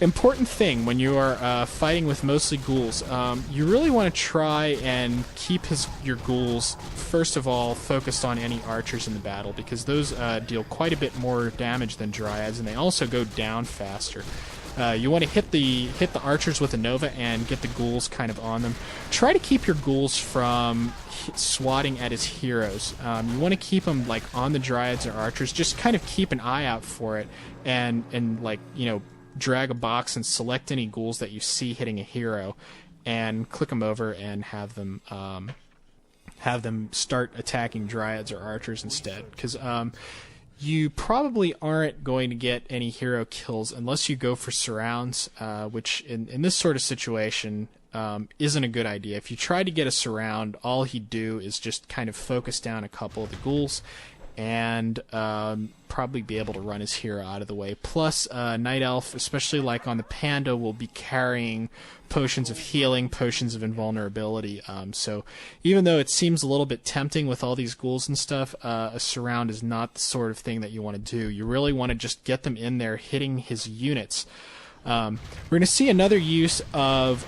Important thing when you are fighting with mostly ghouls, you really want to try and keep your ghouls, first of all, focused on any archers in the battle, because those deal quite a bit more damage than dryads, and they also go down faster. You want to hit the archers with a Nova and get the ghouls kind of on them. Try to keep your ghouls from swatting at his heroes. You want to keep them like on the dryads or archers. Just kind of keep an eye out for it, and like, you know, drag a box and select any ghouls that you see hitting a hero, and click them over and have them start attacking dryads or archers instead. Because you probably aren't going to get any hero kills unless you go for surrounds, which in this sort of situation isn't a good idea. If you try to get a surround, all he'd do is just kind of focus down a couple of the ghouls and probably be able to run his hero out of the way. Plus, Night Elf, especially like on the Panda, will be carrying potions of healing, potions of invulnerability. So even though it seems a little bit tempting with all these ghouls and stuff, a surround is not the sort of thing that you want to do. You really want to just get them in there hitting his units. We're going to see another use of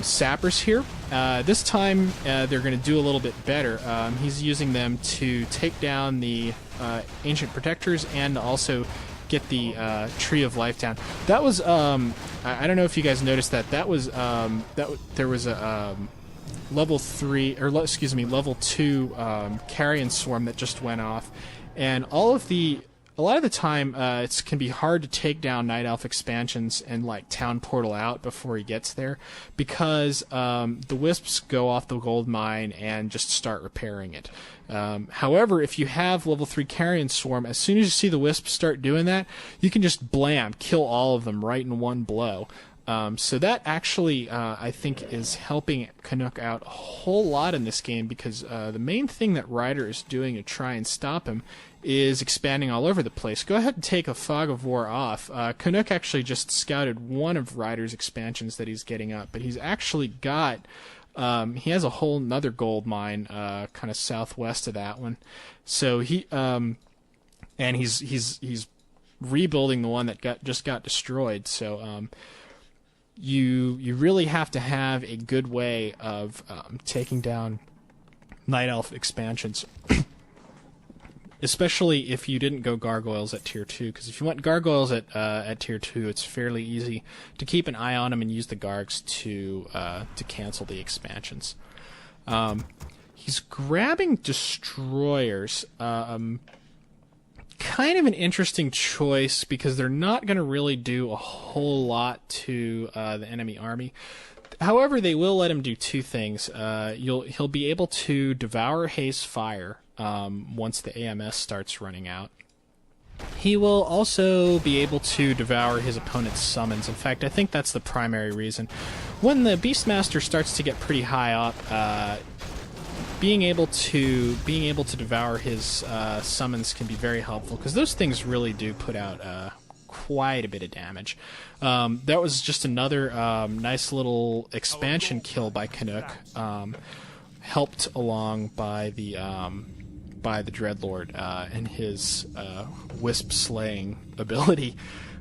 sappers here. This time they're going to do a little bit better. He's using them to take down the ancient protectors and also get the Tree of Life down. That was I don't know if you guys noticed that. That was there was a level 3 or level 2 carrion swarm that just went off, and a lot of the time, it can be hard to take down Night Elf expansions and like Town Portal out before he gets there, because the Wisps go off the gold mine and just start repairing it. However, if you have level 3 Carrion Swarm, as soon as you see the Wisps start doing that, you can just blam, kill all of them right in one blow. So that actually, I think, is helping Canuck out a whole lot in this game, because the main thing that Ryder is doing to try and stop him is expanding all over the place. Go ahead and take a Fog of War off. Canuck actually just scouted one of Ryder's expansions that he's getting up, but he's actually got, he has a whole nother gold mine kind of southwest of that one. So he, and he's rebuilding the one that just got destroyed. So you really have to have a good way of taking down Night Elf expansions. Especially if you didn't go gargoyles at tier 2, because if you went gargoyles at tier 2, it's fairly easy to keep an eye on them and use the gargs to cancel the expansions. He's grabbing destroyers. Kind of an interesting choice, because they're not going to really do a whole lot to the enemy army. However, they will let him do two things. He'll be able to devour Haze Fire once the AMS starts running out. He will also be able to devour his opponent's summons. In fact, I think that's the primary reason. When the Beastmaster starts to get pretty high up, being able to devour his summons can be very helpful, because those things really do put out quite a bit of damage. That was just another nice little expansion kill by Canuck, helped along by the Dreadlord and his wisp slaying ability.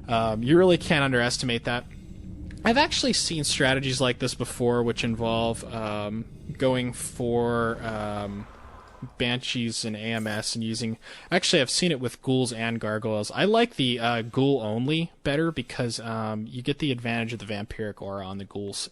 You really can't underestimate that. I've actually seen strategies like this before, which involve going for Banshees and AMS and using... Actually, I've seen it with ghouls and gargoyles. I like the ghoul only better, because you get the advantage of the vampiric aura on the ghouls.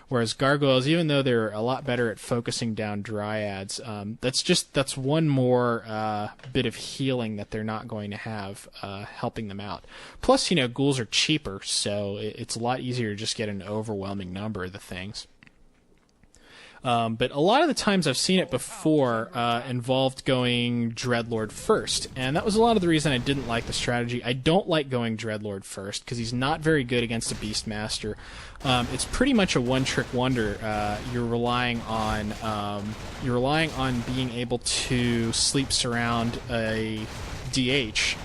Whereas gargoyles, even though they're a lot better at focusing down dryads, that's one more bit of healing that they're not going to have helping them out. Plus, ghouls are cheaper, so it's a lot easier to just get an overwhelming number of the things. But a lot of the times I've seen it before involved going Dreadlord first, and that was a lot of the reason I didn't like the strategy. I don't like going Dreadlord first, because he's not very good against a Beastmaster. It's pretty much a one-trick wonder. You're relying on being able to sleep surround a DH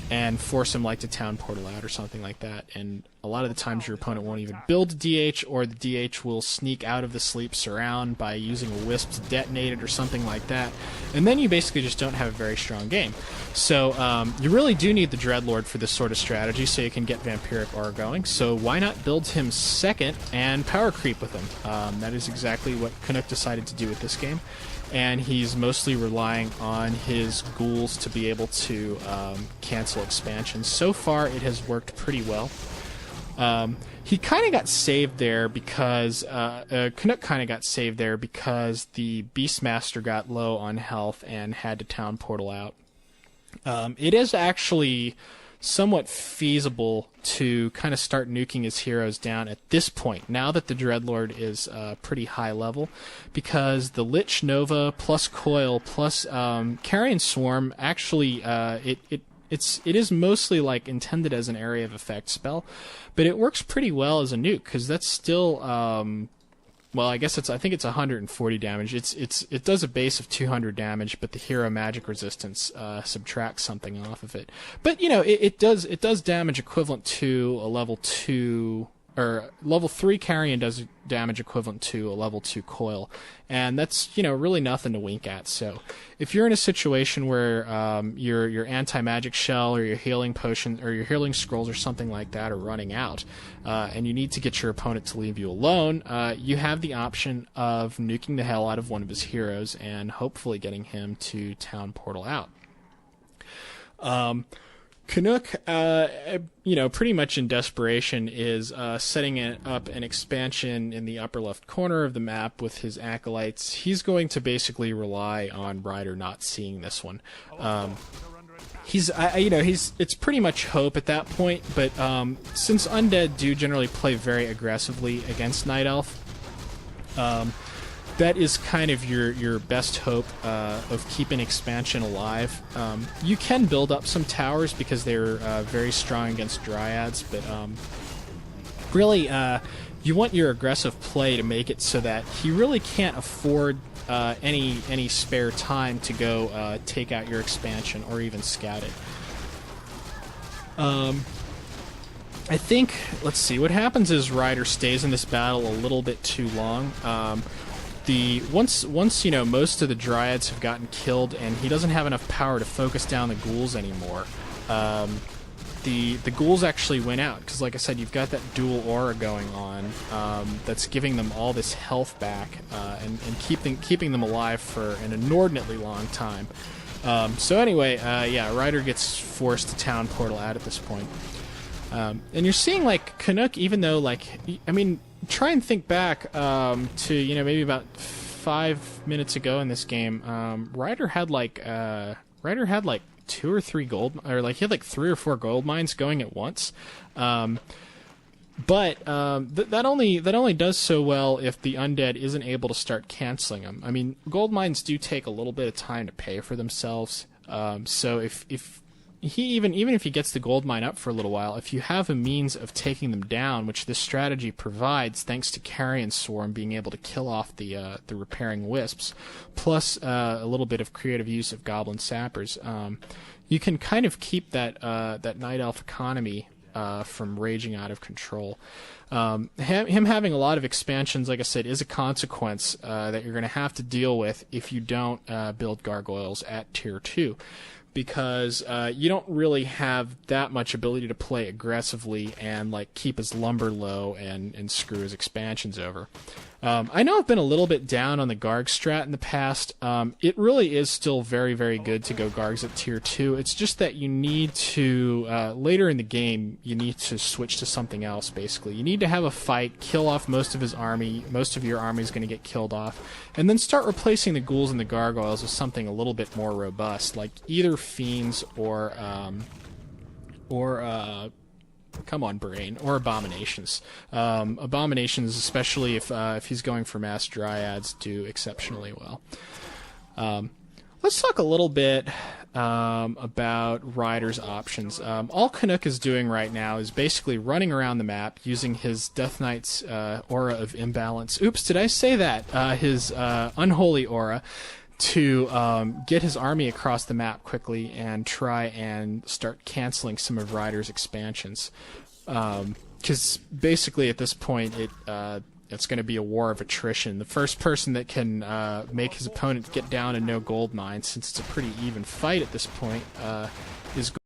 and force him like to Town Portal out or something like that. And A lot of the times your opponent won't even build a DH, or the DH will sneak out of the sleep surround by using a wisp to detonate it or something like that. And then you basically just don't have a very strong game. So you really do need the Dreadlord for this sort of strategy so you can get Vampiric Aura going. So why not build him second and power creep with him? That is exactly what Canuck decided to do with this game. And he's mostly relying on his ghouls to be able to cancel expansions. So far, it has worked pretty well. He kind of got saved there because Canuck kind of got saved there because the Beastmaster got low on health and had to town portal out. It is actually somewhat feasible to kind of start nuking his heroes down at this point, now that the Dreadlord is pretty high level, because the Lich Nova plus Coil plus Carrion Swarm actually it is mostly like intended as an area of effect spell, but it works pretty well as a nuke because that's still well, I think it's 140 damage. It does a base of 200 damage, but the hero magic resistance subtracts something off of it. But you know, it does damage equivalent to a level 2 or level 3 Carrion does damage equivalent to a level 2 Coil, and that's, you know, really nothing to wink at. So if you're in a situation where your anti-magic shell or your healing potion or your healing scrolls or something like that are running out, and you need to get your opponent to leave you alone, you have the option of nuking the hell out of one of his heroes and hopefully getting him to town portal out. Canuck, you know, pretty much in desperation, is setting up an expansion in the upper left corner of the map with his acolytes. He's going to basically rely on Ryder not seeing this one. It's pretty much hope at that point, but since Undead do generally play very aggressively against Night Elf, that is kind of your best hope of keeping expansion alive. You can build up some towers because they're very strong against dryads, but really you want your aggressive play to make it so that he really can't afford any spare time to go take out your expansion or even scout it. I think, let's see, what happens is Ryder stays in this battle a little bit too long. Once you know most of the dryads have gotten killed and he doesn't have enough power to focus down the ghouls anymore, the ghouls actually went out because, like I said, you've got that dual aura going on that's giving them all this health back and keeping them alive for an inordinately long time. So anyway, yeah, Ryder gets forced to town portal out at this point, and you're seeing like Canuck, even though try and think back to, you know, maybe about 5 minutes ago in this game, Ryder had like 2 or 3 gold, or like he had like 3 or 4 gold mines going at once. But that only does so well if the undead isn't able to start canceling them. I mean, gold mines do take a little bit of time to pay for themselves. So if he even if he gets the gold mine up for a little while, if you have a means of taking them down, which this strategy provides thanks to Carrion Swarm being able to kill off the repairing wisps, plus a little bit of creative use of goblin sappers, you can kind of keep that Night Elf economy from raging out of control. Him having a lot of expansions, like I said, is a consequence that you're going to have to deal with if you don't build gargoyles at tier 2. Because you don't really have that much ability to play aggressively and like keep his lumber low and screw his expansions over. I know I've been a little bit down on the Garg strat in the past. It really is still very, very good to go Gargs at tier 2. It's just that you need to, later in the game, you need to switch to something else, basically. You need to have a fight, kill off most of his army, most of your army is going to get killed off, and then start replacing the ghouls and the gargoyles with something a little bit more robust, like either fiends or come on, brain, or abominations. Abominations, especially if he's going for mass dryads, do exceptionally well. Let's talk a little bit about Ryder's options. All Canuck is doing right now is basically running around the map using his Death Knight's aura of imbalance. Oops, did I say that? His unholy aura, to get his army across the map quickly and try and start canceling some of Ryder's expansions. because basically at this point it's going to be a war of attrition. The first person that can make his opponent get down and no gold mine, since it's a pretty even fight at this point, is